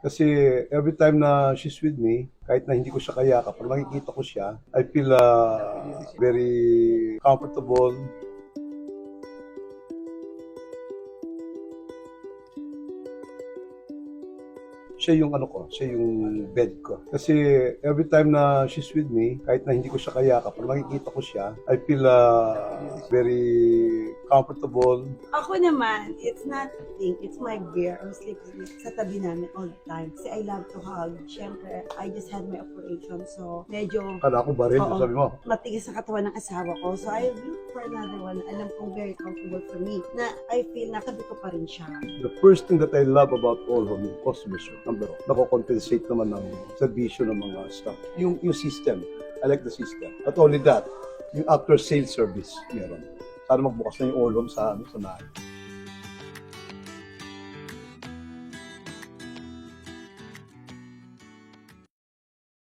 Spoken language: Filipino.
Kasi every time na she's with me, kahit na hindi ko siya kayakap, pag nakikita ko siya, I feel very comfortable. Siya yung siya yung bed ko. Kasi every time na she's with me, kahit na hindi ko siya kayakap, pag nakikita ko siya, I feel very comfortable. Ako naman, it's not a thing. It's my bear. I'm sleeping sa tabi namin all the time. Kasi I love to hug. Siyempre, I just had my operation. So, medyo Kala ko ba rin, Oo. sabi mo, matigas sa katawan ng asawa ko. So, I look for another one na alam kong very comfortable for me. Na I feel nakabi ko pa rin siya. the first thing that I love about all home, customer service. Number one, nako-compensate naman ng servisyo ng mga staff. Yung system, I like the system. Not only that, yung after sales service, meron. Sana magbukas na yung all home sa bahay.